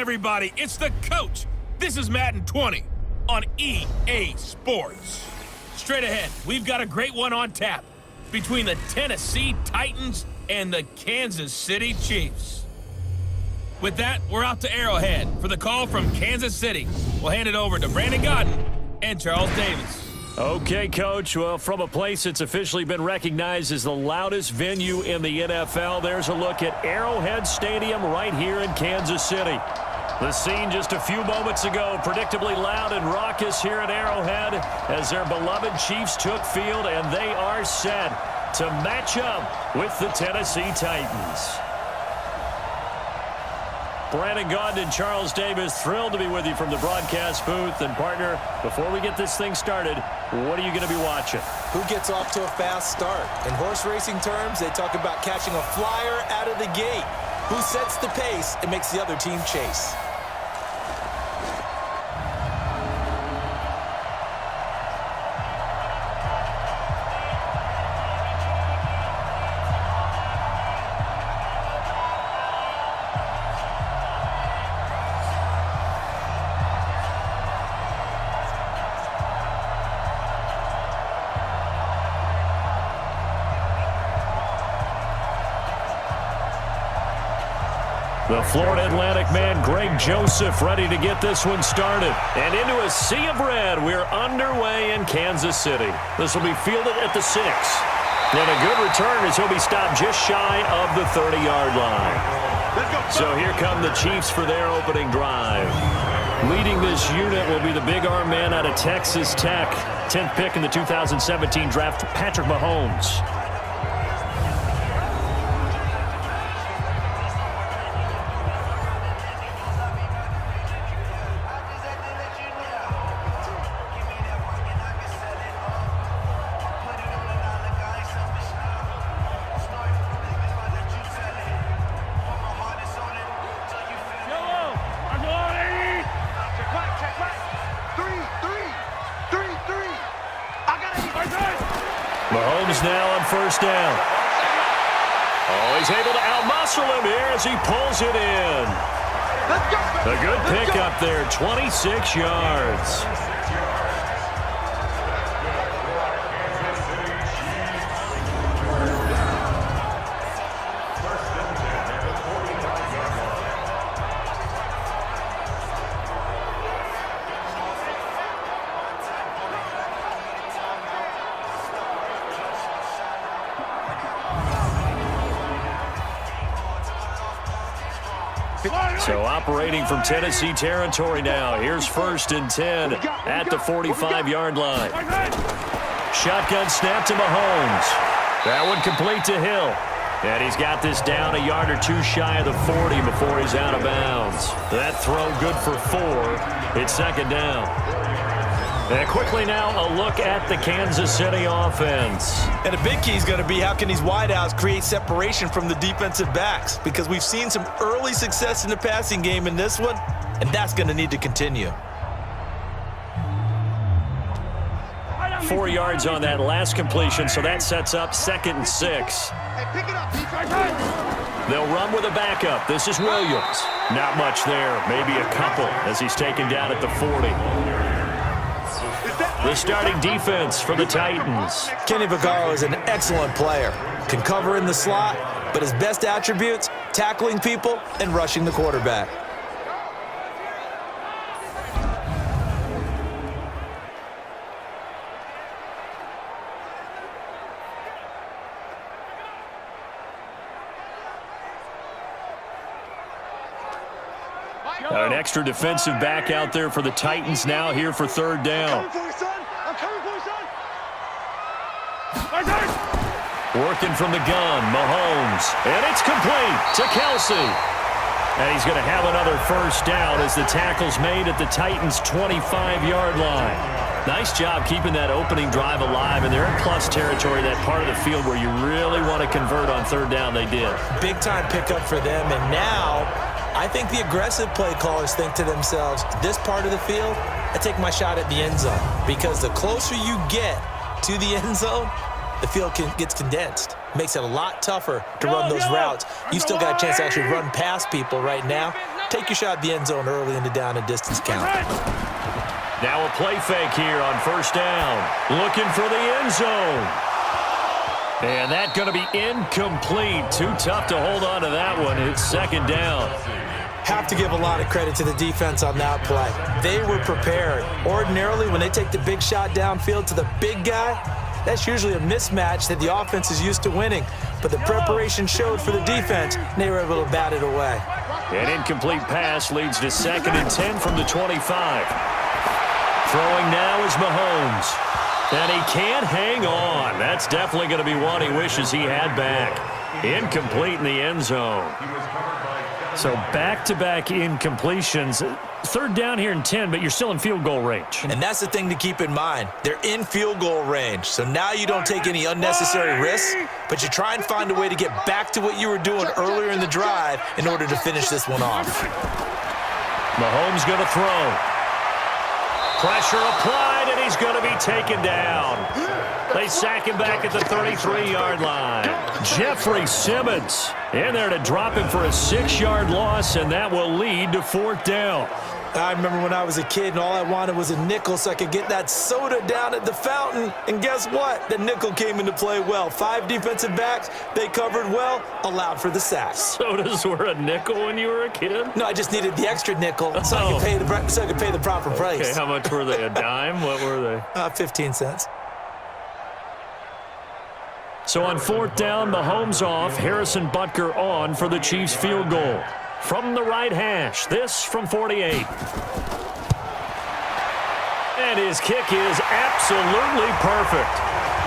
everybody? It's the coach. This is Madden 20 on EA Sports. Straight ahead, we've got a great one on tap between the Tennessee Titans and the Kansas City Chiefs. With that, we're out to Arrowhead for the call from Kansas City. We'll hand it over to Brandon Godden and Charles Davis. Okay, Coach. Well, from a place that's officially been recognized as the loudest venue in the NFL, there's a look at Arrowhead Stadium right here in Kansas City. The scene just a few moments ago, predictably loud and raucous here at Arrowhead as their beloved Chiefs took field, and they are set to match up with the Tennessee Titans. Brandon Gaudin and Charles Davis, thrilled to be with you from the broadcast booth. And, partner, before we get this thing started, what are you going to be watching? Who gets off to a fast start? In horse racing terms, they talk about catching a flyer out of the gate. Who sets the pace and makes the other team chase? The Florida Atlantic man, Greg Joseph, ready to get this one started. And into a sea of red, we're underway in Kansas City. This will be fielded at the 6. And a good return as he'll be stopped just shy of the 30-yard line. So here come the Chiefs for their opening drive. Leading this unit will be the big arm man out of Texas Tech. 10th pick in the 2017 draft, Patrick Mahomes. Mahomes now on first down. Oh, he's able to outmuscle him here as he pulls it in. A good pickup there, 26 yards. So operating from Tennessee territory now. Here's 1st and 10 at the 45-yard line. Shotgun snap to Mahomes. That one complete to Hill. And he's got this down a yard or two shy of the 40 before he's out of bounds. That throw good for 4. It's 2nd down. And quickly now, a look at the Kansas City offense. And a big key is going to be how can these wideouts create separation from the defensive backs? Because we've seen some early success in the passing game in this one, and that's going to need to continue. 4 yards on that last completion, so that sets up 2nd and 6. They'll run with a backup. This is Williams. Not much there, maybe a couple as he's taken down at the 40. The starting defense for the Titans. Kenny Vaccaro is an excellent player. Can cover in the slot, but his best attributes, tackling people and rushing the quarterback. An extra defensive back out there for the Titans now here for 3rd down. Working from the gun, Mahomes. And it's complete to Kelsey. And he's going to have another 1st down as the tackle's made at the Titans' 25-yard line. Nice job keeping that opening drive alive, and they're in plus territory, that part of the field where you really want to convert on 3rd down. They did. Big-time pickup for them, and now I think the aggressive play callers think to themselves, this part of the field, I take my shot at the end zone. Because the closer you get to the end zone, the field gets condensed. Makes it a lot tougher to run those routes. You still got a chance to actually run past people right now. take your shot at the end zone early in the down and distance count. Now a play fake here on first down. Looking for the end zone. And that's going to be incomplete. Too tough to hold on to that one. It's second down. Have to give a lot of credit to the defense on that play. They were prepared. Ordinarily, when they take the big shot downfield to the big guy, that's usually a mismatch that the offense is used to winning. But the preparation showed for the defense, and they were able to bat it away. An incomplete pass leads to 2nd and 10 from the 25. Throwing now is Mahomes. And he can't hang on. That's definitely going to be one he wishes he had back. Incomplete in the end zone. So back-to-back incompletions. 3rd down here and 10, but you're still in field goal range. And that's the thing to keep in mind. They're in field goal range. So now you don't take any unnecessary risks, but you try and find a way to get back to what you were doing earlier in the drive in order to finish this one off. Mahomes going to throw. Pressure applied, and he's going to be taken down. They sack him back at the 33-yard line. Jeffrey Simmons in there to drop him for a 6-yard loss, and that will lead to 4th down. I remember when I was a kid and all I wanted was a nickel so I could get that soda down at the fountain. And guess what? The nickel came into play well. 5 defensive backs, they covered well, allowed for the sacks. Sodas were a nickel when you were a kid? No, I just needed the extra nickel so I could pay the proper price. Okay, how much were they? A dime? What were they? 15 cents. So on 4th down, Mahomes off, Harrison Butker on for the Chiefs field goal. From the right hash, this from 48. And his kick is absolutely perfect.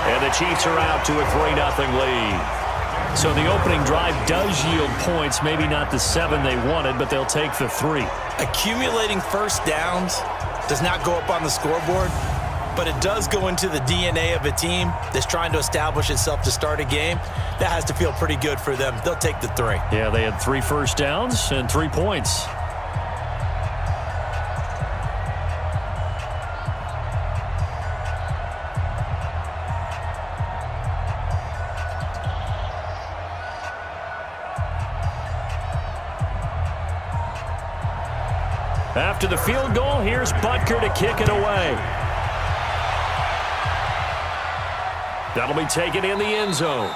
And the Chiefs are out to a 3-0 lead. So the opening drive does yield points, maybe not the 7 they wanted, but they'll take the 3. Accumulating first downs does not go up on the scoreboard, but it does go into the DNA of a team that's trying to establish itself to start a game. That has to feel pretty good for them. They'll take the 3. Yeah, they had 3 first downs and 3 points. After the field goal, here's Butker to kick it away. That'll be taken in the end zone.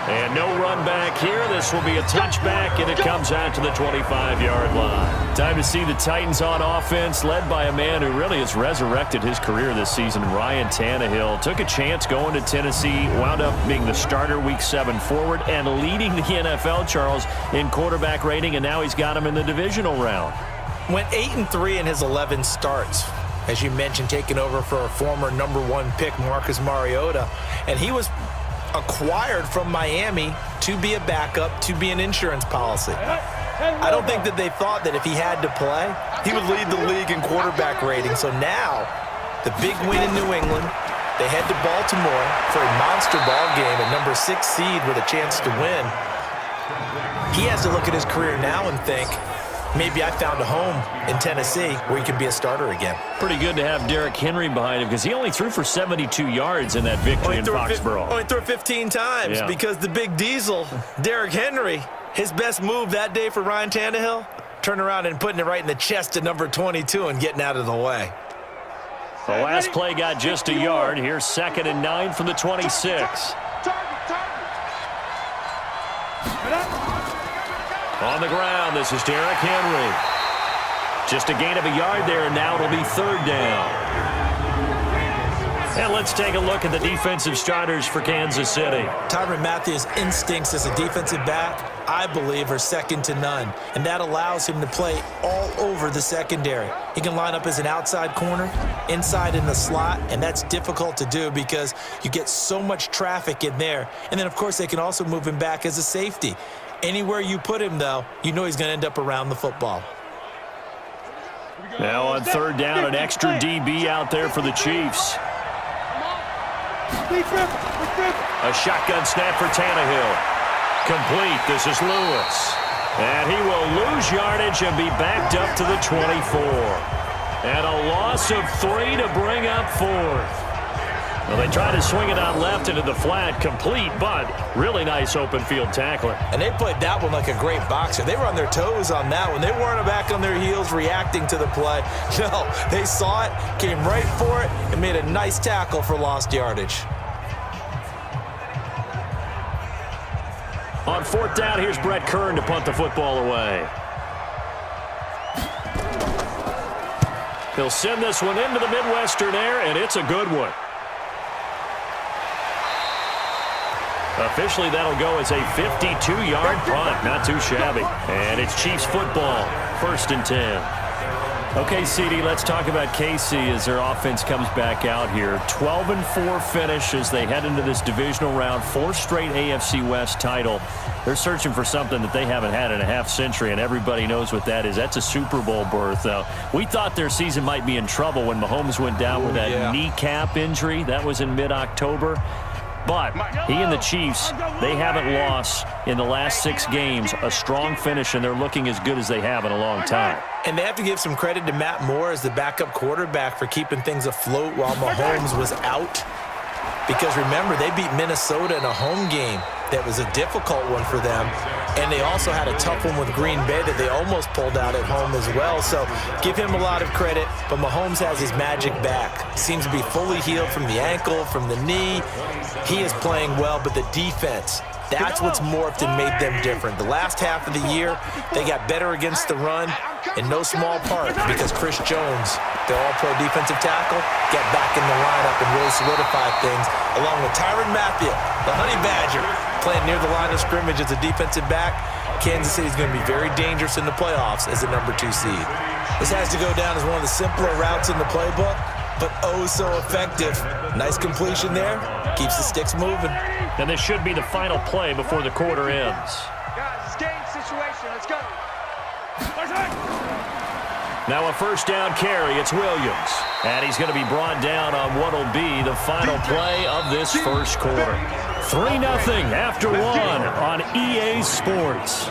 And no run back here. This will be a touchback, and it comes out to the 25-yard line. Time to see the Titans on offense, led by a man who really has resurrected his career this season, Ryan Tannehill. Took a chance going to Tennessee, wound up being the starter Week 7 forward, and leading the NFL, Charles, in quarterback rating, and now he's got him in the divisional round. Went 8-3 in his 11 starts. As you mentioned, taking over for a former #1 pick, Marcus Mariota, and he was acquired from Miami to be a backup, to be an insurance policy. I don't think that they thought that if he had to play, he would lead the league in quarterback rating. So now, the big win in New England, they head to Baltimore for a monster ball game, a #6 seed with a chance to win. He has to look at his career now and think, maybe I found a home in Tennessee where he can be a starter again. Pretty good to have Derrick Henry behind him because he only threw for 72 yards in that victory in Foxborough. Only threw 15 times because the big diesel, Derrick Henry, his best move that day for Ryan Tannehill, turning around and putting it right in the chest of number 22 and getting out of the way. The last play got just a yard. Here's 2nd and 9 from the 26. On the ground, this is Derrick Henry. Just a gain of a yard there, and now it'll be 3rd down. And let's take a look at the defensive starters for Kansas City. Tyrann Mathieu's instincts as a defensive back, I believe, are second to none. And that allows him to play all over the secondary. He can line up as an outside corner, inside in the slot, and that's difficult to do because you get so much traffic in there. And then, of course, they can also move him back as a safety. Anywhere you put him, though, you know he's going to end up around the football. Now on 3rd down, an extra DB out there for the Chiefs. A shotgun snap for Tannehill. Complete. This is Lewis. And he will lose yardage and be backed up to the 24. And a loss of 3 to bring up 4th. Well, they try to swing it out left into the flat, complete, but really nice open field tackling. And they played that one like a great boxer. They were on their toes on that one. They weren't back on their heels reacting to the play. No, they saw it, came right for it, and made a nice tackle for lost yardage. On fourth down, here's Brett Kern to punt the football away. He'll send this one into the Midwestern air, and it's a good one. Officially, that'll go as a 52-yard punt. Not too shabby. And it's Chiefs football, 1st and 10. Okay, CD, let's talk about KC as their offense comes back out here. 12-4 finish as they head into this divisional round. 4 straight AFC West title. They're searching for something that they haven't had in a half-century, and everybody knows what that is. That's a Super Bowl berth. We thought their season might be in trouble when Mahomes went down with that kneecap injury. That was in mid-October. But he and the Chiefs, they haven't lost in the last 6 games. A strong finish, and they're looking as good as they have in a long time. And they have to give some credit to Matt Moore as the backup quarterback for keeping things afloat while Mahomes was out. Because remember, they beat Minnesota in a home game that was a difficult one for them. And they also had a tough one with Green Bay that they almost pulled out at home as well. So give him a lot of credit. But Mahomes has his magic back. Seems to be fully healed from the ankle, from the knee. He is playing well, but the defense, that's what's morphed and made them different. The last half of the year, they got better against the run, in no small part because Chris Jones, the all-pro defensive tackle, got back in the lineup and really solidified things, along with Tyrann Mathieu, the Honey Badger, playing near the line of scrimmage as a defensive back. Kansas City is going to be very dangerous in the playoffs as a number 2 seed. This has to go down as one of the simpler routes in the playbook, but oh so effective. Nice completion there. Keeps the sticks moving. And this should be the final play before the quarter ends. Guys, it's game situation. Let's go. Now a first down carry. It's Williams. And he's going to be brought down on what will be the final play of this first quarter. 3-0 after 1 on EA Sports.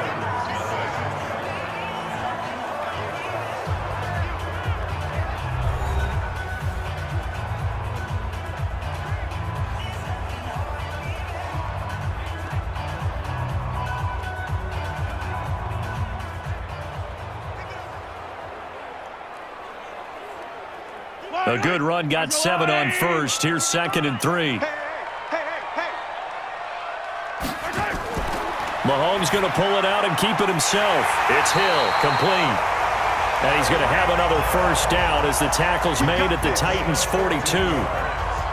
A good run, got 7 on first. Here's 2nd and 3. Mahomes going to pull it out and keep it himself. It's Hill, complete. And he's going to have another first down as the tackle's made at the Titans' 42.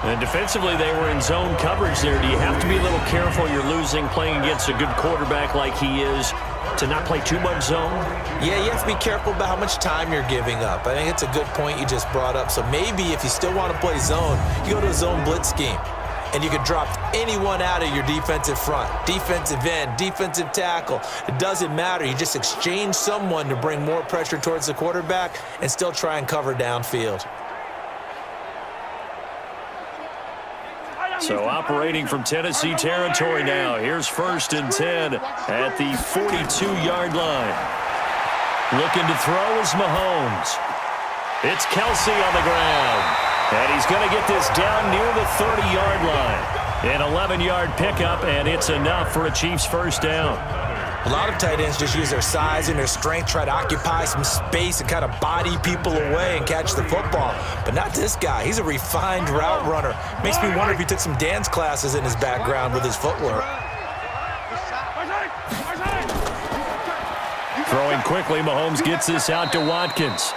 And defensively, they were in zone coverage there. Do you have to be a little careful? You're losing, playing against a good quarterback like he is, to not play too much zone? Yeah, you have to be careful about how much time you're giving up. I think it's a good point you just brought up. So maybe if you still want to play zone, you go to a zone blitz scheme. And you can drop anyone out of your defensive front. Defensive end, defensive tackle. It doesn't matter. You just exchange someone to bring more pressure towards the quarterback and still try and cover downfield. So operating from Tennessee territory now. Here's 1st and 10 at the 42-yard line. Looking to throw is Mahomes. It's Kelsey on the ground. And he's going to get this down near the 30-yard line. An 11-yard pickup, and it's enough for a Chiefs first down. A lot of tight ends just use their size and their strength, try to occupy some space and kind of body people away and catch the football. But not this guy. He's a refined route runner. Makes me wonder if he took some dance classes in his background with his footwork. Throwing quickly, Mahomes gets this out to Watkins.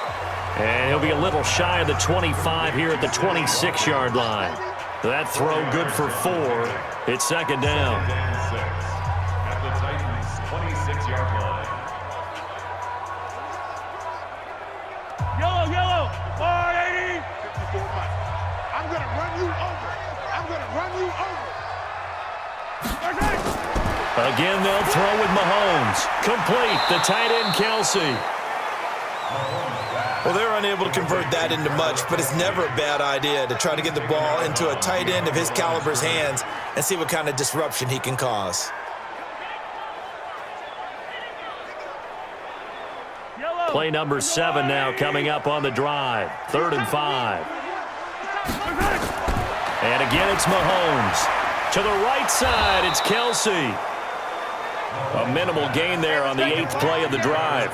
And he'll be a little shy of the 25 here at the 26-yard line. That throw good for 4. It's 2nd down. At the Titans' 26-yard line. Yellow, 480. 54 miles. I'm going to run you over. I'm going to run you over. Again, they'll throw with Mahomes. Complete, the tight end, Kelsey. Well, they're unable to convert that into much, but it's never a bad idea to try to get the ball into a tight end of his caliber's hands and see what kind of disruption he can cause. Play number 7 now coming up on the drive. 3rd and 5. And again, it's Mahomes. To the right side, it's Kelsey. A minimal gain there on the 8th play of the drive.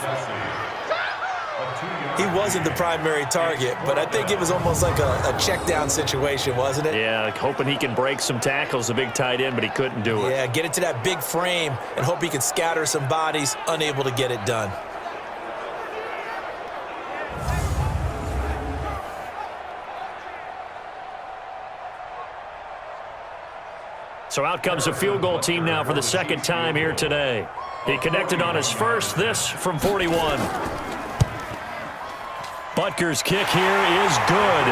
He wasn't the primary target, but I think it was almost like a check down situation, wasn't it? Yeah, hoping he can break some tackles, a big tight end, but he couldn't do it. Yeah, get it to that big frame and hope he can scatter some bodies, unable to get it done. So out comes a field goal team now for the second time here today. He connected on his first, this from 41. Butker's kick here is good.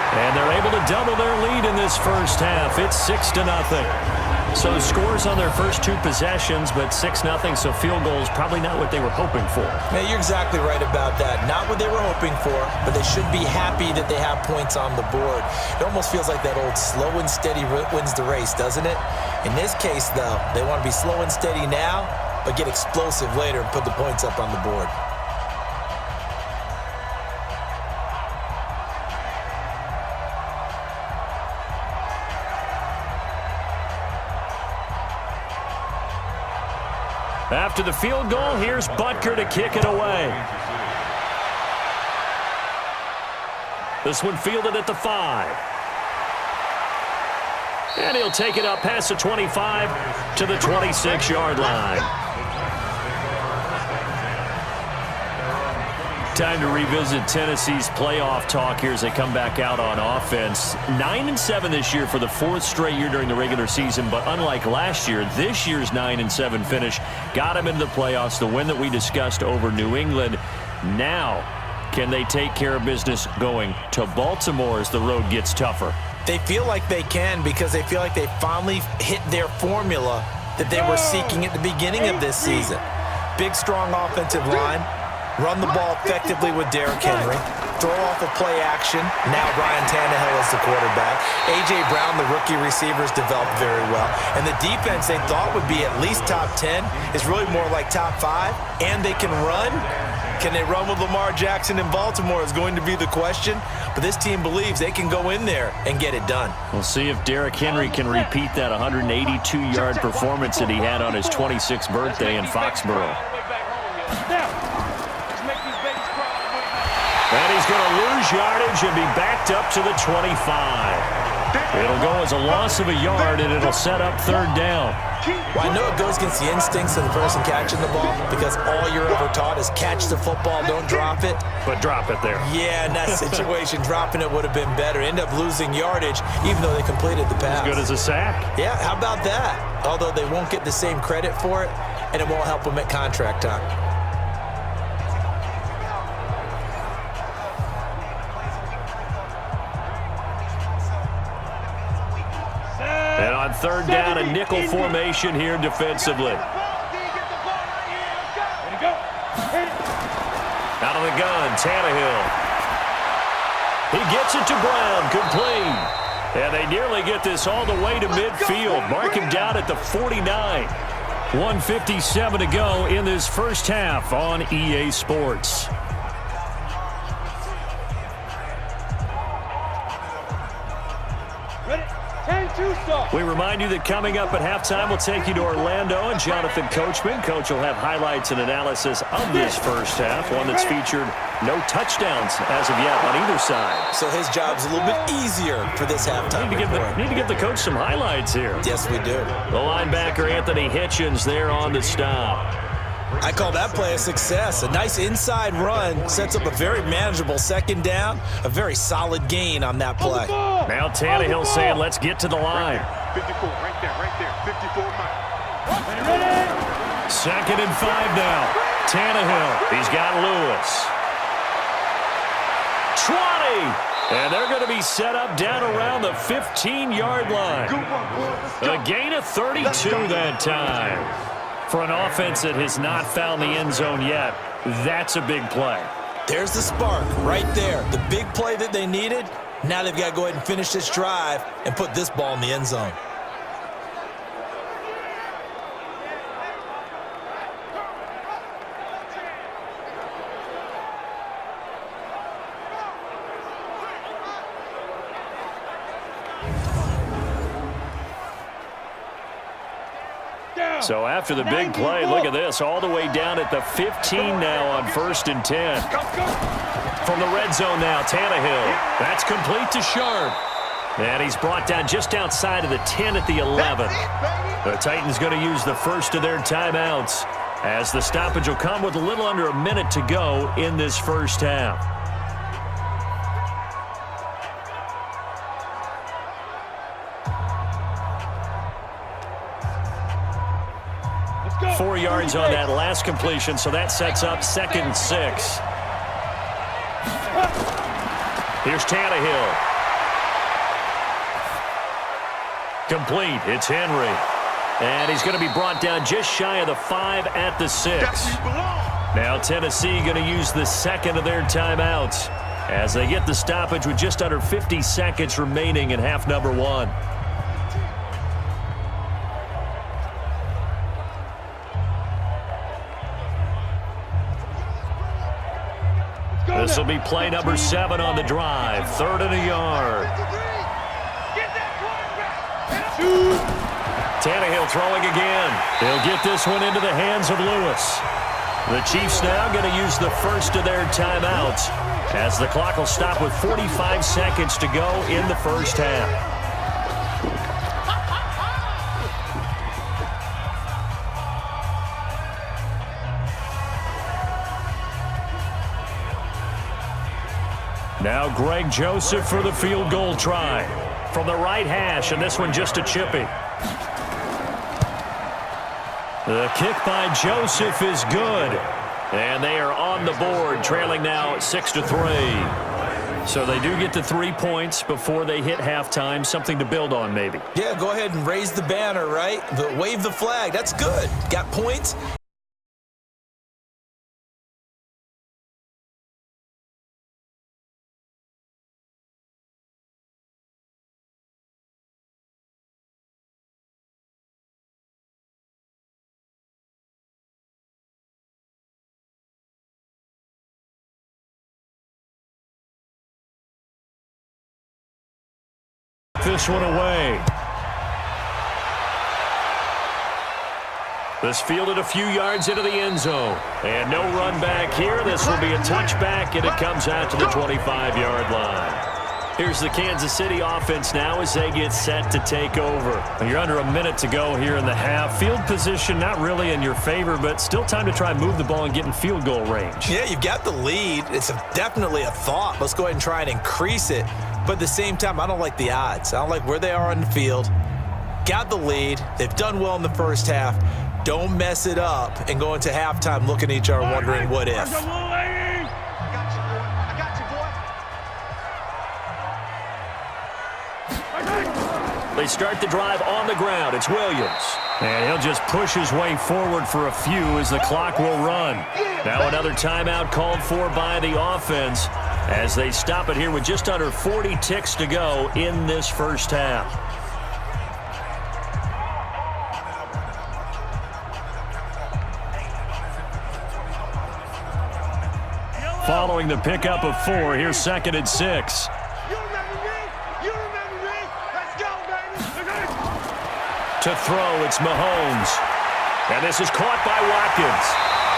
And they're able to double their lead in this first half. It's 6-0. So scores on their first 2 possessions, but 6-0, so field goals probably not what they were hoping for. Man, you're exactly right about that. Not what they were hoping for, but they should be happy that they have points on the board. It almost feels like that old slow and steady wins the race, doesn't it? In this case, though, they want to be slow and steady now, but get explosive later and put the points up on the board. After the field goal, here's Butker to kick it away. This one fielded at the 5. And he'll take it up past the 25 to the 26-yard line. Time to revisit Tennessee's playoff talk here as they come back out on offense. 9-7 this year for the 4th straight year during the regular season, but unlike last year, this year's 9-7 finish got them into the playoffs, the win that we discussed over New England. Now, can they take care of business going to Baltimore as the road gets tougher? They feel like they can because they feel like they finally hit their formula that they were seeking at the beginning of this season. Big, strong offensive line. Run the ball effectively with Derrick Henry. Throw off a play action. Now Ryan Tannehill is the quarterback. A.J. Brown, the rookie receivers, developed very well. And the defense they thought would be at least top 10 is really more like top 5. And they can run. Can they run with Lamar Jackson in Baltimore is going to be the question. But this team believes they can go in there and get it done. We'll see if Derrick Henry can repeat that 182-yard performance that he had on his 26th birthday in Foxborough. And he's going to lose yardage and be backed up to the 25. It'll go as a loss of a yard, and it'll set up 3rd down. Well, I know it goes against the instincts of the person catching the ball because all you're ever taught is catch the football, don't drop it. But drop it there. Yeah, in that situation, dropping it would have been better. End up losing yardage, even though they completed the pass. As good as a sack. Yeah, how about that? Although they won't get the same credit for it, and it won't help them at contract time. And on 3rd down, a nickel formation here defensively. Out of the gun, Tannehill. He gets it to Brown, complete. And they nearly get this all the way to midfield. Mark him down at the 49. 1:57 to go in this first half on EA Sports. We remind you that coming up at halftime, we'll take you to Orlando and Jonathan Coachman. Coach will have highlights and analysis of this first half, one that's featured no touchdowns as of yet on either side. So his job's a little bit easier for this halftime. Need to give the coach some highlights here. Yes, we do. The linebacker, Anthony Hitchens, there on the stop. I call that play a success. A nice inside run sets up a very manageable 2nd down, a very solid gain on that play. Now Tannehill saying, let's get to the line. 54, right there, 54 mile. 2nd and 5 now. Tannehill, he's got Lewis. 20! And they're going to be set up down around the 15-yard line. A gain of 32 that time. For an offense that has not found the end zone yet, that's a big play. There's the spark right there. The big play that they needed. Now they've got to go ahead and finish this drive and put this ball in the end zone. So after the big play, look at this, all the way down at the 15 now on 1st and 10. From the red zone now, Tannehill. That's complete to Sharp. And he's brought down just outside of the 10 at the 11. The Titans going to use the first of their timeouts as the stoppage will come with a little under a minute to go in this first half. Go. 4 yards on that last completion, so that sets up 2nd and 6. Here's Tannehill. Complete. It's Henry. And he's going to be brought down just shy of the 5 at the 6. Now Tennessee going to use the second of their timeouts as they get the stoppage with just under 50 seconds remaining in half number 1. This will be play number 7 on the drive. 3rd and a yard. Tannehill throwing again. They'll get this one into the hands of Lewis. The Chiefs now going to use the first of their timeouts as the clock will stop with 45 seconds to go in the first half. Now Greg Joseph for the field goal try. From the right hash, and this one just a chippy. The kick by Joseph is good. And they are on the board, trailing now 6-3. So they do get the 3 points before they hit halftime. Something to build on, maybe. Yeah, go ahead and raise the banner, right? Wave the flag. That's good. Got points. This one away. This fielded a few yards into the end zone. And no run back here. This will be a touchback, and it comes out to the 25-yard line. Here's the Kansas City offense now as they get set to take over. You're under a minute to go here in the half. Field position not really in your favor, but still time to try and move the ball and get in field goal range. Yeah, you've got the lead. It's definitely a thought. Let's go ahead and try and increase it. But at the same time, I don't like the odds. I don't like where they are on the field. Got the lead. They've done well in the first half. Don't mess it up and go into halftime looking at each other wondering what if. They start the drive on the ground. It's Williams. And he'll just push his way forward for a few as the clock will run. Now another timeout called for by the offense as they stop it here with just under 40 ticks to go in this first half. Following the pickup of 4, here's 2nd and 6. To throw, it's Mahomes. And this is caught by Watkins.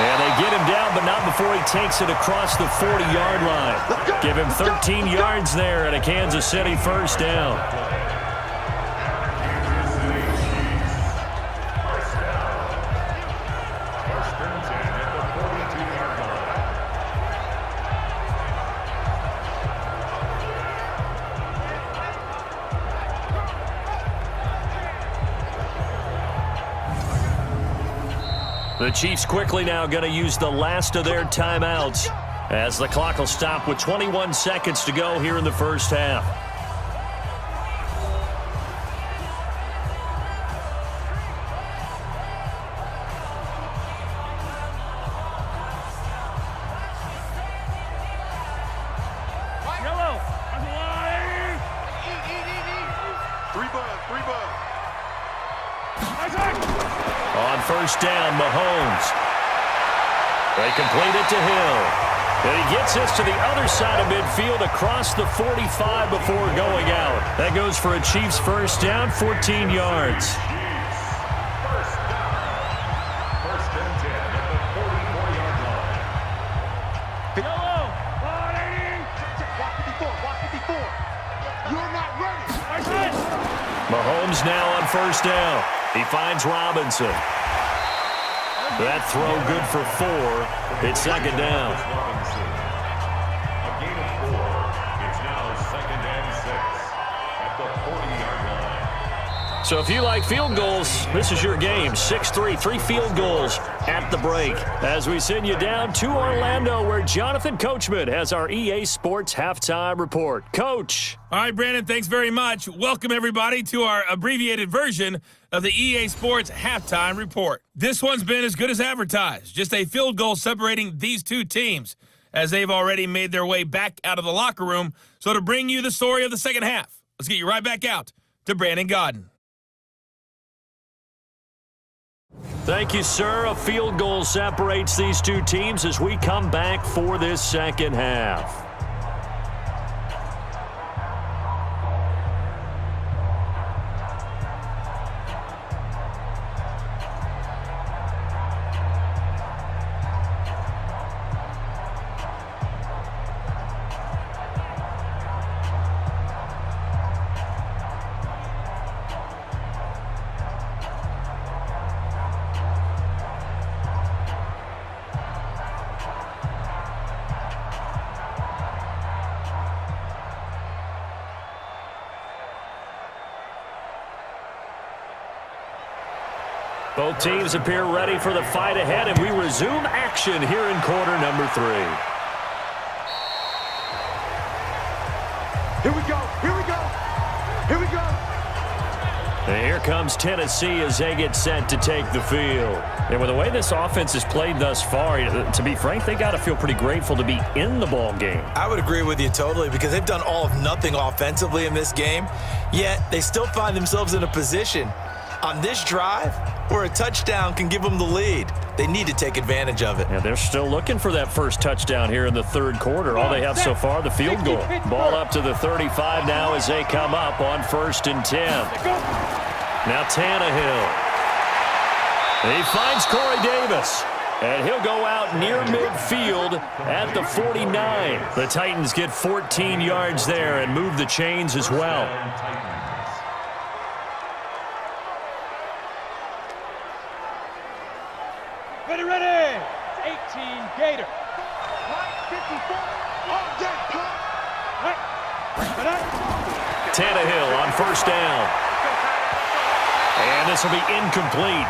And they get him down, but not before he takes it across the 40-yard line. Give him 13 yards there and a Kansas City first down. The Chiefs quickly now going to use the last of their timeouts as the clock will stop with 21 seconds to go here in the first half. On first down, Mahomes. They complete it to Hill. And he gets this to the other side of midfield across the 45 before going out. That goes for a Chiefs first down, 14 yards. You're not ready. Mahomes now on first down. He finds Robinson. That throw good for 4. It's second down. Robinson. A gain of 4. It's now 2nd and 6 at the 40-yard line. So if you like field goals, this is your game. 6-3, 3 field goals at the break. As we send you down to Orlando, where Jonathan Coachman has our EA Sports Halftime Report. Coach. All right, Brandon, thanks very much. Welcome, everybody, to our abbreviated version of the EA Sports Halftime Report. This one's been as good as advertised. Just a field goal separating these two teams, as they've already made their way back out of the locker room. So to bring you the story of the second half, let's get you right back out to Brandon Godden. Thank you, sir. A field goal separates these two teams as we come back for this second half. Both teams appear ready for the fight ahead, and we resume action here in quarter number 3. Here we go. Here we go. Here we go. And here comes Tennessee as they get set to take the field. And with the way this offense has played thus far, to be frank, they got to feel pretty grateful to be in the ball game. I would agree with you totally, because they've done all of nothing offensively in this game, yet they still find themselves in a position on this drive where a touchdown can give them the lead. They need to take advantage of it. And they're still looking for that first touchdown here in the third quarter. All they have so far, the field goal. Ball up to the 35 now as they come up on 1st and 10. Now Tannehill. He finds Corey Davis. And he'll go out near midfield at the 49. The Titans get 14 yards there and move the chains as well. Ready, ready! 18 Gator. Right, 54. On deck. Tannehill on first down. And this will be incomplete.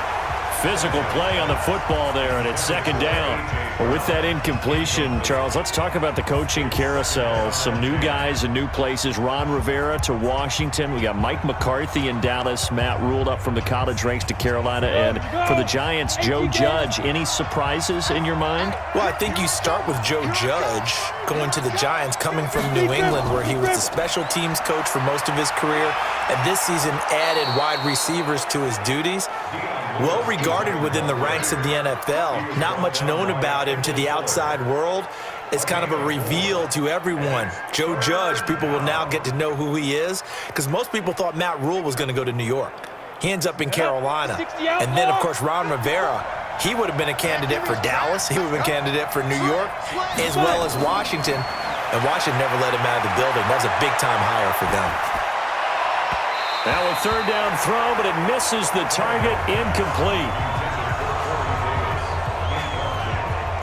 Physical play on the football there, and it's second down. Well, with that incompletion, Charles, let's talk about the coaching carousel. Some new guys in new places. Ron Rivera to Washington. We got Mike McCarthy in Dallas. Matt Rule up from the college ranks to Carolina. And for the Giants, Joe Judge. Any surprises in your mind? Well, I think you start with Joe Judge going to the Giants, coming from New England, where he was the special teams coach for most of his career, and this season added wide receivers to his duties. Well regarded within the ranks of the NFL. Not much known about him to the outside world. It's kind of a reveal to everyone. Joe Judge, people will now get to know who he is, because most people thought Matt Rule was going to go to New York. He ends up in Carolina. And then, of course, Ron Rivera, he would have been a candidate for Dallas. He would have been a candidate for New York, as well as Washington. And Washington never let him out of the building. That was a big-time hire for them. Now a third down throw, but it misses the target, incomplete.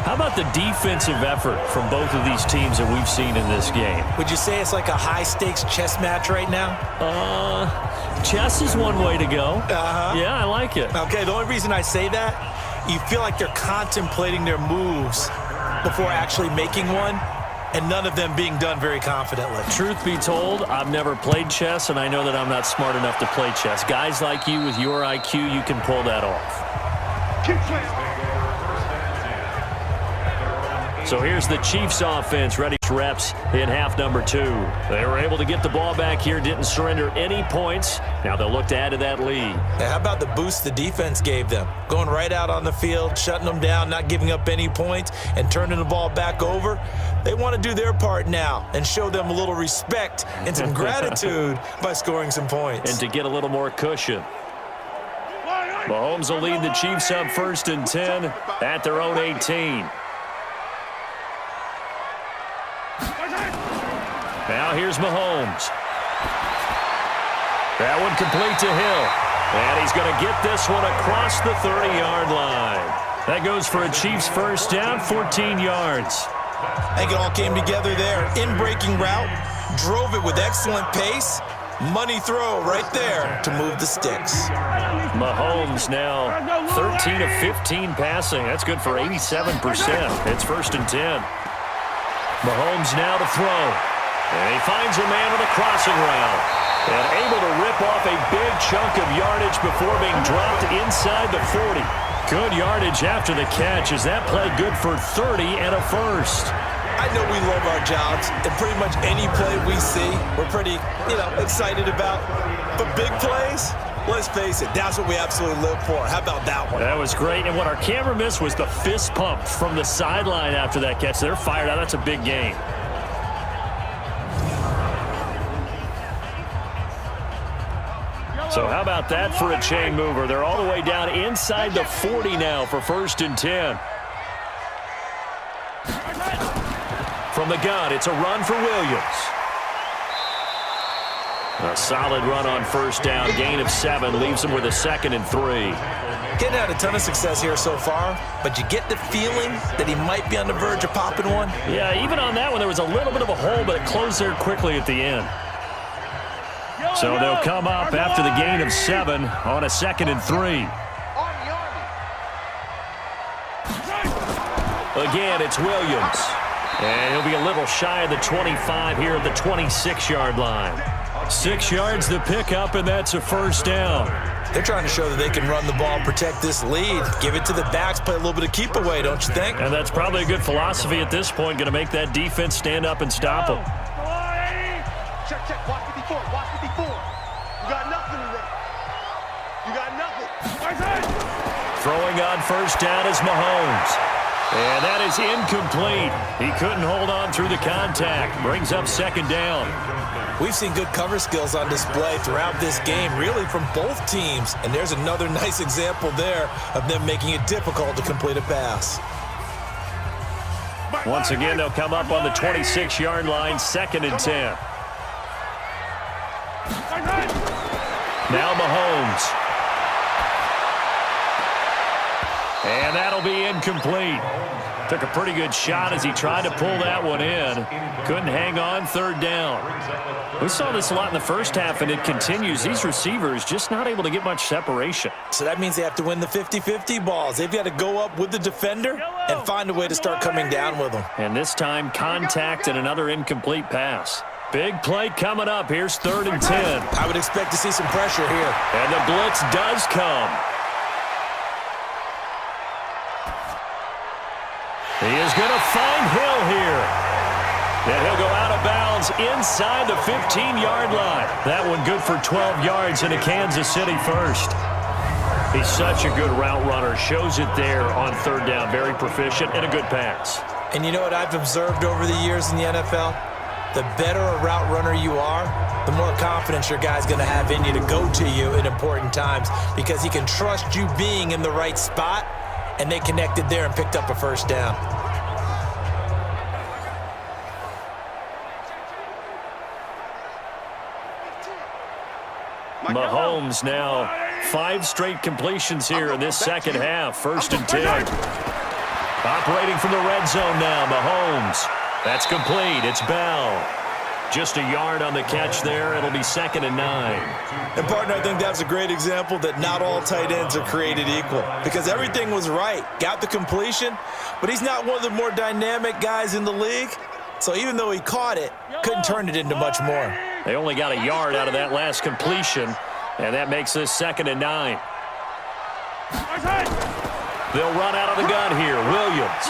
How about the defensive effort from both of these teams that we've seen in this game? Would you say it's like a high-stakes chess match right now? Chess is one way to go. Yeah, I like it. Okay, the only reason I say that, you feel like they're contemplating their moves before actually making one, and none of them being done very confidently. Truth be told, I've never played chess, and I know that I'm not smart enough to play chess. Guys like you with your IQ, you can pull that off. Keep playing. So here's the Chiefs offense ready for reps in half number 2. They were able to get the ball back here, didn't surrender any points. Now they'll look to add to that lead. Now, how about the boost the defense gave them? Going right out on the field, shutting them down, not giving up any points, and turning the ball back over. They want to do their part now and show them a little respect and some gratitude by scoring some points. And to get a little more cushion. Mahomes will lead the Chiefs up 1st and 10 at their own 18. Now here's Mahomes. That one complete to Hill. And he's going to get this one across the 30-yard line. That goes for a Chiefs first down, 14 yards. I think it all came together there. In-breaking route, drove it with excellent pace. Money throw right there to move the sticks. Mahomes now 13 of 15 passing. That's good for 87%. It's 1st and 10. Mahomes now to throw. And he finds a man on the crossing route. And able to rip off a big chunk of yardage before being dropped inside the 40. Good yardage after the catch as that play good for 30 and a first. I know we love our jobs, and pretty much any play we see, we're pretty, excited about. But big plays, let's face it, that's what we absolutely live for. How about that one? That was great, and what our camera missed was the fist pump from the sideline after that catch. They're fired out. That's a big gain. So how about that for a chain mover? They're all the way down inside the 40 now for 1st and 10. From the gun, it's a run for Williams. A solid run on 1st down, gain of 7, leaves him with a 2nd and 3. Getting had a ton of success here so far, but you get the feeling that he might be on the verge of popping one. Yeah, even on that one, there was a little bit of a hole, but it closed there quickly at the end. So they'll come up after the gain of 7 on a 2nd and 3. Again, it's Williams. And he'll be a little shy of the 25 here at the 26-yard line. 6 yards the pickup, and that's a 1st down. They're trying to show that they can run the ball, protect this lead, give it to the backs, play a little bit of keep away, don't you think? And that's probably a good philosophy at this point, going to make that defense stand up and stop them. Check, watch 54, watch 54. You got nothing today. You got nothing. Throwing on 1st down is Mahomes. And that is incomplete. He couldn't hold on through the contact. Brings up 2nd down. We've seen good cover skills on display throughout this game, really from both teams. And there's another nice example there of them making it difficult to complete a pass. Once again, they'll come up on the 26-yard line, 2nd and 10. Now Mahomes. And that'll be incomplete. Took a pretty good shot as he tried to pull that one in. Couldn't hang on, 3rd down. We saw this a lot in the first half, and it continues. These receivers just not able to get much separation. So that means they have to win the 50-50 balls. They've got to go up with the defender and find a way to start coming down with them. And this time, contact and another incomplete pass. Big play coming up. Here's 3rd and 10. I would expect to see some pressure here. And the blitz does come. He is going to find Hill here. And he'll go out of bounds inside the 15-yard line. That one good for 12 yards into Kansas City first. He's such a good route runner. Shows it there on 3rd down. Very proficient and a good pass. And you know what I've observed over the years in the NFL? The better a route runner you are, the more confidence your guy's going to have in you to go to you in important times because he can trust you being in the right spot, and they connected there and picked up a 1st down. Mahomes now 5 straight completions here in this 2nd half. 1st and 10. Operating from the red zone now, Mahomes. That's complete. It's Bell. Just a yard on the catch there. It'll be 2nd and 9. And, partner, I think that's a great example that not all tight ends are created equal because everything was right. Got the completion, but he's not one of the more dynamic guys in the league. So even though he caught it, couldn't turn it into much more. They only got a yard out of that last completion, and that makes this 2nd and 9. They'll run out of the gun here. Williams.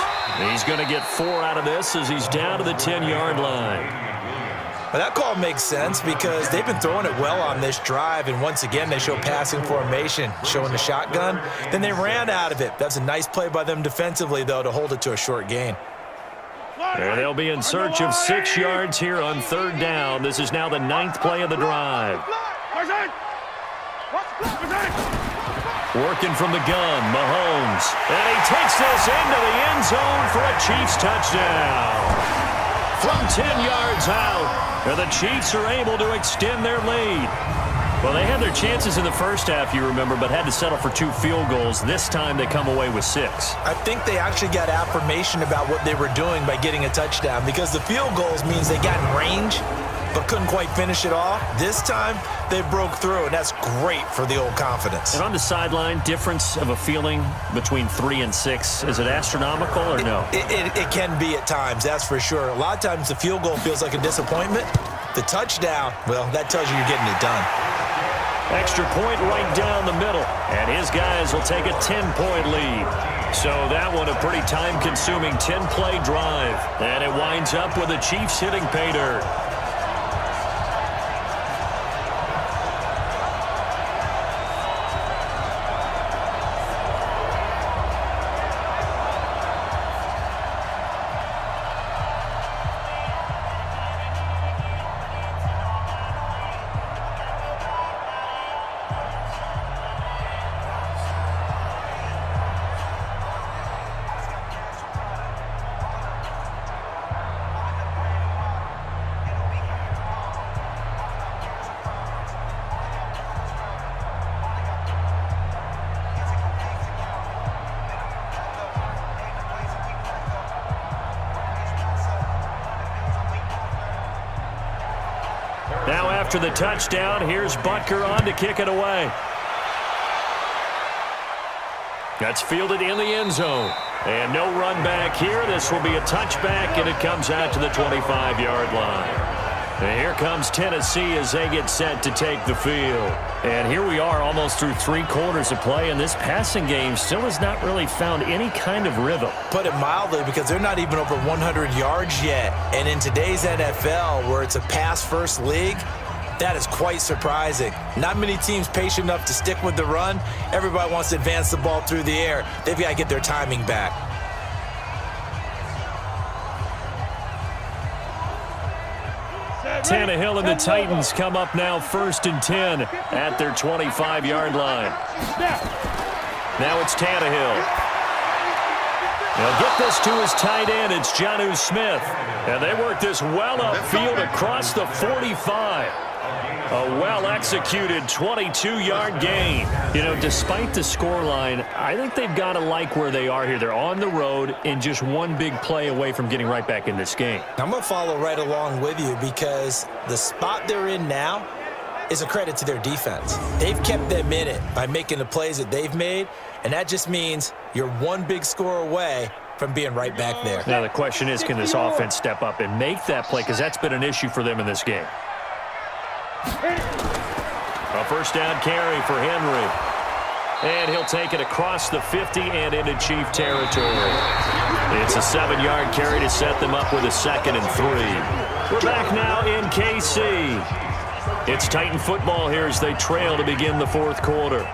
He's going to get 4 out of this as he's down to the 10-yard line. Well, that call makes sense because they've been throwing it well on this drive, and once again they show passing formation, showing the shotgun. Then they ran out of it. That's a nice play by them defensively, though, to hold it to a short gain. And they'll be in search of 6 yards here on 3rd down. This is now the 9th play of the drive. Working from the gun, Mahomes. And he takes this into the end zone for a Chiefs touchdown. From 10 yards out, and the Chiefs are able to extend their lead. Well, they had their chances in the first half, you remember, but had to settle for 2 field goals. This time they come away with 6. I think they actually got affirmation about what they were doing by getting a touchdown, because the field goals means they got in range but couldn't quite finish it off. This time they broke through, and that's great for the old confidence. And on the sideline, difference of a feeling between 3 and 6, is it astronomical or no? It can be at times, that's for sure. A lot of times the field goal feels like a disappointment. The touchdown, well, that tells you you're getting it done. Extra point right down the middle, and his guys will take a 10-point lead. So that one a pretty time-consuming 10-play drive, and it winds up with the Chiefs hitting pay dirt. Now after the touchdown, here's Butker on to kick it away. That's fielded in the end zone. And no run back here. This will be a touchback, and it comes out to the 25-yard line. And here comes Tennessee as they get set to take the field. And here we are almost through 3 quarters of play, and this passing game still has not really found any kind of rhythm. Put it mildly, because they're not even over 100 yards yet. And in today's NFL, where it's a pass-first league, that is quite surprising. Not many teams patient enough to stick with the run. Everybody wants to advance the ball through the air. They've got to get their timing back. Tannehill and the Titans come up now 1st and 10 at their 25-yard line. Now it's Tannehill. He'll get this to his tight end. It's Jonnu Smith. And they work this well upfield across the 45. A well-executed 22-yard gain. You know, despite the scoreline, I think they've got to like where they are here. They're on the road and just one big play away from getting right back in this game. I'm going to follow right along with you, because the spot they're in now is a credit to their defense. They've kept them in it by making the plays that they've made, and that just means you're one big score away from being right back there. Now the question is, can this offense step up and make that play, because that's been an issue for them in this game. A first down carry for Henry. And he'll take it across the 50 and into Chief territory. It's a 7-yard carry to set them up with a 2nd and 3. We're back now in KC. It's Titan football here as they trail to begin the 4th quarter.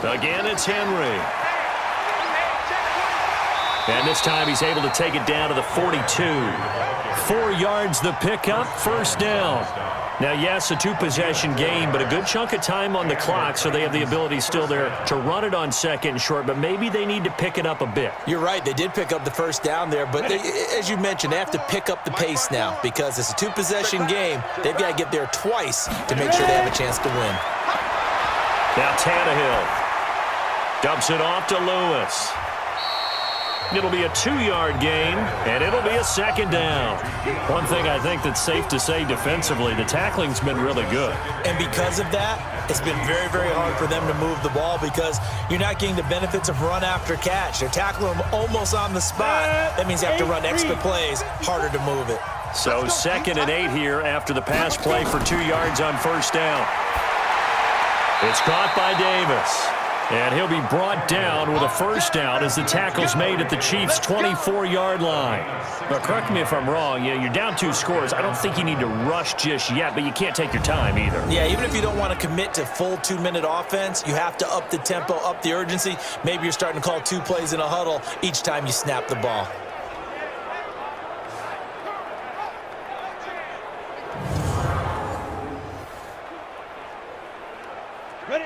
Again, it's Henry. And this time he's able to take it down to the 42. 4 yards the pickup, 1st down. Now, yes, a 2-possession game, but a good chunk of time on the clock, so they have the ability still there to run it on 2nd and short, but maybe they need to pick it up a bit. You're right. They did pick up the 1st down there, but as you mentioned, they have to pick up the pace now, because it's a 2-possession game. They've got to get there twice to make sure they have a chance to win. Now Tannehill dumps it off to Lewis. It'll be a 2-yard gain, and it'll be a 2nd down. One thing I think that's safe to say defensively, the tackling's been really good. And because of that, it's been very, very hard for them to move the ball, because you're not getting the benefits of run after catch. They're tackling them almost on the spot. That means they have to run extra plays, harder to move it. So 2nd and 8 here after the pass play for 2 yards on 1st down. It's caught by Davis. And he'll be brought down with a 1st down as the tackle's made at the Chiefs' 24-yard line. Now, correct me if I'm wrong. You're down 2 scores. I don't think you need to rush just yet, but you can't take your time either. Yeah, even if you don't want to commit to full 2-minute offense, you have to up the tempo, up the urgency. Maybe you're starting to call 2 plays in a huddle each time you snap the ball.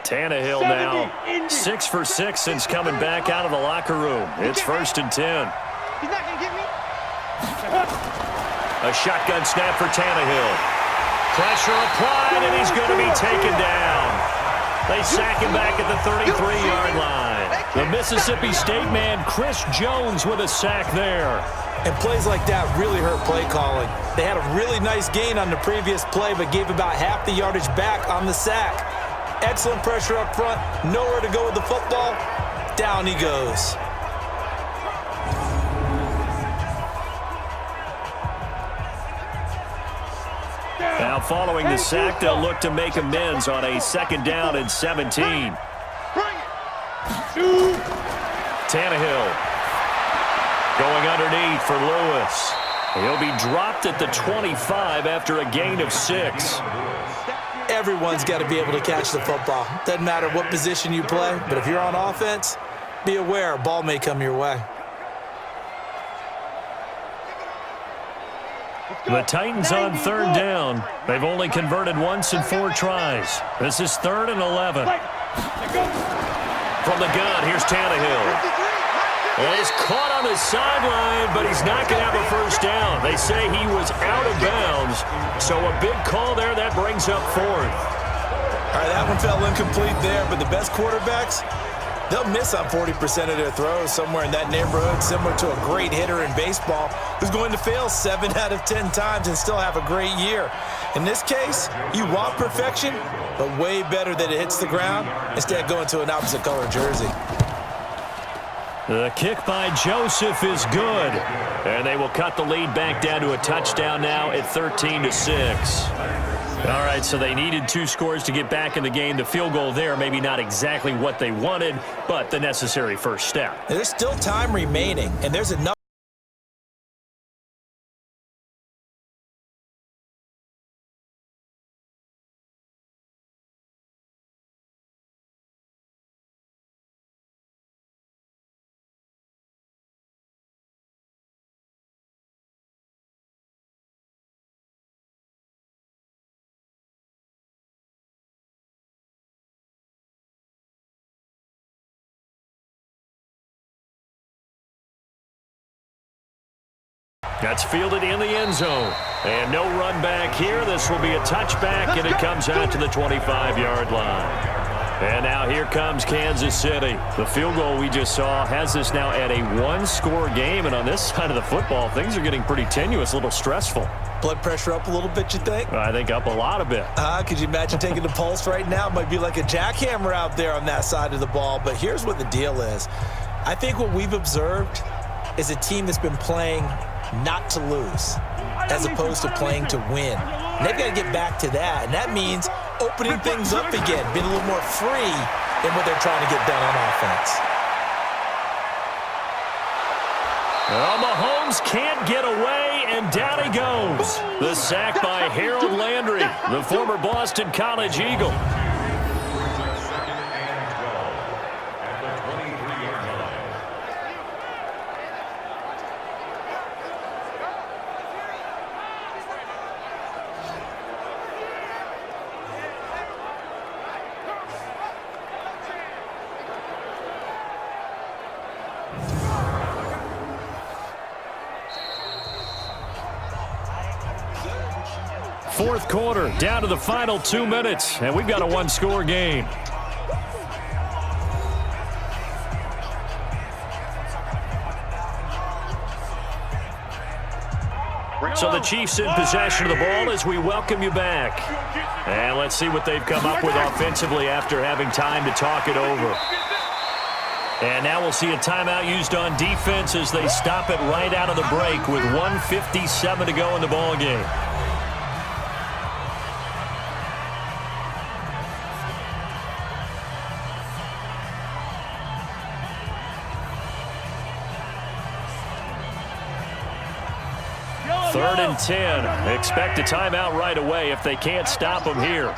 Tannehill now 6 for 6 since coming back out of the locker room. It's 1st and 10. He's not going to get me. A shotgun snap for Tannehill. Pressure applied, and he's going to be taken down. They sack him back at the 33-yard line. The Mississippi State man, Chris Jones, with a sack there. And plays like that really hurt play calling. They had a really nice gain on the previous play, but gave about half the yardage back on the sack. Excellent pressure up front. Nowhere to go with the football. Down he goes. Now following the sack, they'll look to make amends on a 2nd down and 17. Tannehill going underneath for Lewis. He'll be dropped at the 25 after a gain of 6. Everyone's got to be able to catch the football. Doesn't matter what position you play, but if you're on offense, be aware a ball may come your way. The Titans on 3rd down. They've only converted once in 4 tries. This is 3rd and 11. From the gun, here's Tannehill. Well, he's caught on the sideline, but he's not going to have a 1st down. They say he was out of bounds, so a big call there. That brings up 4th. All right, that one fell incomplete there, but the best quarterbacks, they'll miss on 40% of their throws, somewhere in that neighborhood, similar to a great hitter in baseball who's going to fail 7 out of 10 times and still have a great year. In this case, you want perfection, but way better that it hits the ground instead of going to an opposite color jersey. The kick by Joseph is good, and they will cut the lead back down to a touchdown now at 13-6. All right, so they needed 2 scores to get back in the game. The field goal there, maybe not exactly what they wanted, but the necessary first step. There's still time remaining, and there's enough. That's fielded in the end zone. And no run back here. This will be a touchback, and it comes out to the 25-yard line. And now here comes Kansas City. The field goal we just saw has us now at a 1-score game. And on this side of the football, things are getting pretty tenuous, a little stressful. Blood pressure up a little bit, you think? I think up a lot a bit. Could you imagine taking the pulse right now? It might be like a jackhammer out there on that side of the ball. But here's what the deal is. I think what we've observed is a team that's been playing not to lose as opposed to playing to win. And they've got to get back to that, and that means opening things up again, being a little more free in what they're trying to get done on offense. Well, Mahomes can't get away, and down he goes. The sack by Harold Landry, the former Boston College Eagle. Fourth quarter, down to the final 2 minutes, and we've got a 1-score game. So the Chiefs in possession of the ball as we welcome you back. And let's see what they've come up with offensively after having time to talk it over. And now we'll see a timeout used on defense as they stop it right out of the break with 1:57 to go in the ball game. Third and 10. Expect a timeout right away if they can't stop them here.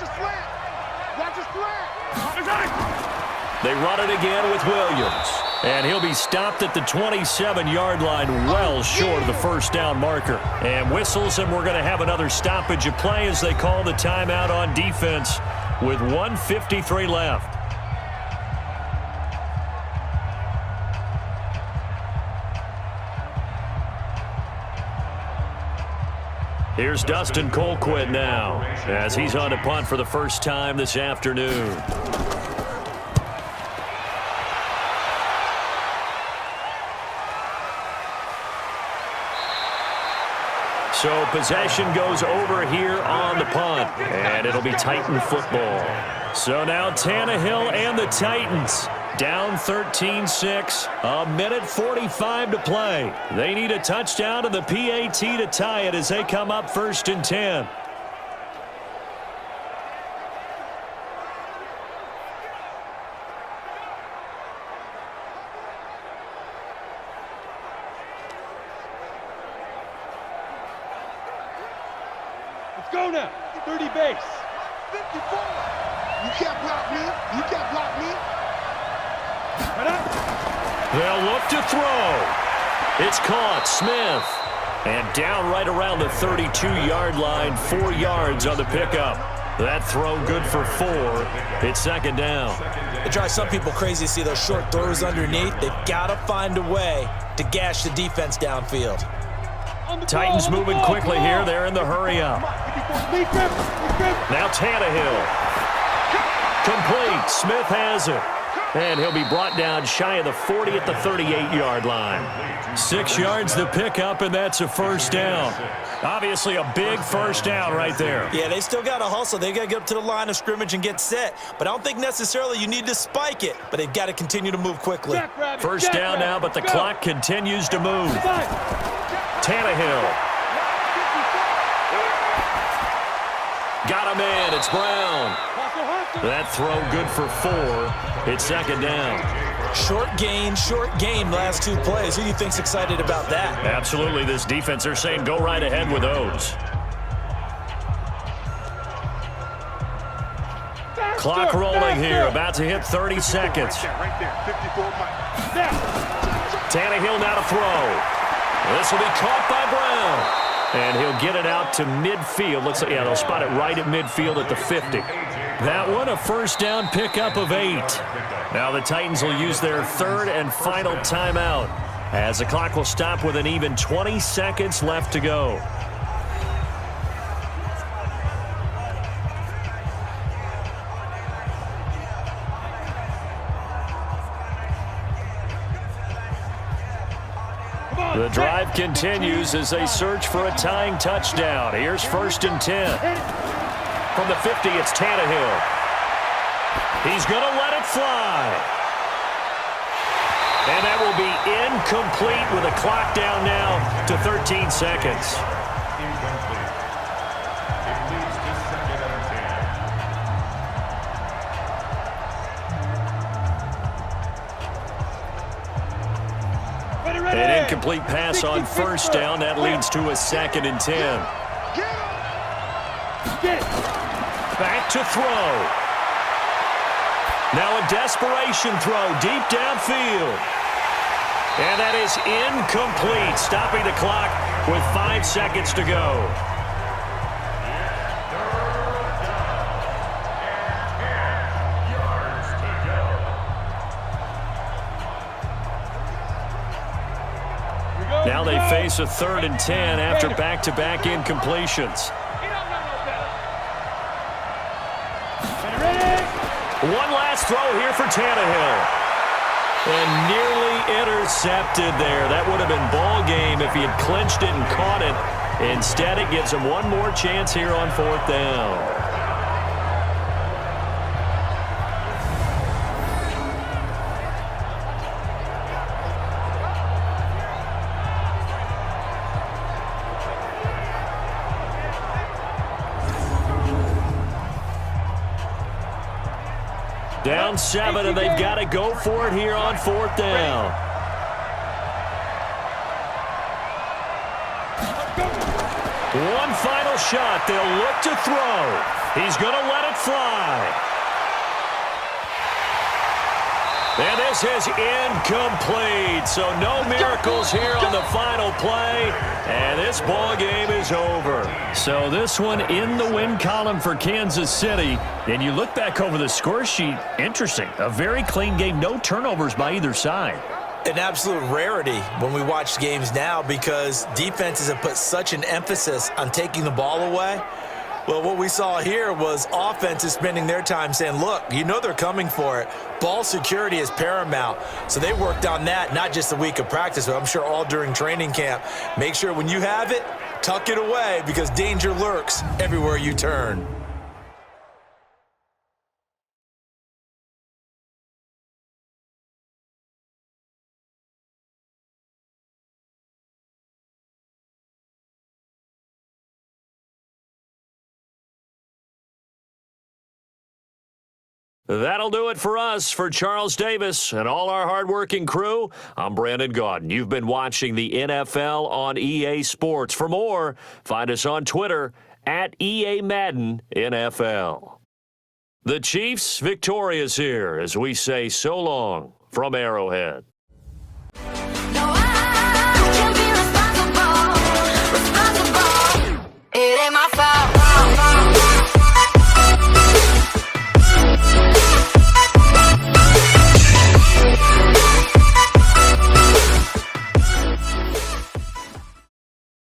They run it again with Williams. And he'll be stopped at the 27-yard line, well short of the first down marker. And whistles, and we're going to have another stoppage of play as they call the timeout on defense with 1:53 left. Here's Dustin Colquitt now, as he's on to punt for the first time this afternoon. So possession goes over here on the punt, and it'll be Titan football. So now Tannehill and the Titans down 13-6, a minute 45 to play. They need a touchdown to the PAT to tie it as they come up 1st and 10. Let's go now. 30 base. 54. You can't block me. You can't block me. Right up. They'll look to throw. It's caught. Smith. And down right around the 32-yard line, 4 yards on the pickup. That throw good for 4. It's 2nd down. It drives some people crazy to see those short throws underneath. They've got to find a way to gash the defense downfield. Titans moving quickly here. They're in the hurry up. Now Tannehill. Complete. Smith has it. And he'll be brought down shy of the 40 at the 38-yard line. 6 yards the pickup, and that's a 1st down. Obviously a big 1st down right there. Yeah, they still got to hustle. They got to get up to the line of scrimmage and get set. But I don't think necessarily you need to spike it. But they've got to continue to move quickly. 1st down now, but the clock continues to move. Tannehill. Got him in. It's Brown. That throw good for 4. It's 2nd down. Short game, last 2 plays. Who do you think's excited about that? Absolutely. This defense, they're saying go right ahead with those. Clock rolling here. About to hit 30 seconds. Tannehill now to throw. This will be caught by Brown. And he'll get it out to midfield. Looks like, yeah, they'll spot it right at midfield at the 50. That one, a 1st down pickup of 8. Now the Titans will use their 3rd and final timeout as the clock will stop with an even 20 seconds left to go. The drive continues as they search for a tying touchdown. Here's 1st and 10. From the 50, it's Tannehill. He's going to let it fly. And that will be incomplete with a clock down now to 13 seconds. Incomplete. It leads to 2nd and 10. An incomplete pass on 1st down. That leads to a 2nd and 10. Back to throw. Now a desperation throw deep downfield. And that is incomplete, stopping the clock with 5 seconds to go. Now they face a 3rd and 10 after back-to-back incompletions. One last throw here for Tannehill. And nearly intercepted there. That would have been ball game if he had clinched it and caught it. Instead, it gives him one more chance here on 4th down. Down 7, and they've got to go for it here on 4th down. One final shot. They'll look to throw. He's going to let it fly. And this is incomplete. So no miracles here on the final play. And this ball game is over. So this one in the win column for Kansas City. And you look back over the score sheet, interesting. A very clean game, no turnovers by either side. an absolute rarity when we watch games now because defenses have put such an emphasis on taking the ball away. Well, what we saw here was offenses spending their time saying, look, you know they're coming for it. Ball security is paramount. So they worked on that, not just a week of practice, but I'm sure all during training camp. Make sure when you have it, tuck it away because danger lurks everywhere you turn. That'll do it for us. For Charles Davis and all our hardworking crew, I'm Brandon Gaudin. You've been watching the NFL on EA Sports. For more, find us on Twitter at EA Madden NFL. The Chiefs victorious here as we say so long from Arrowhead.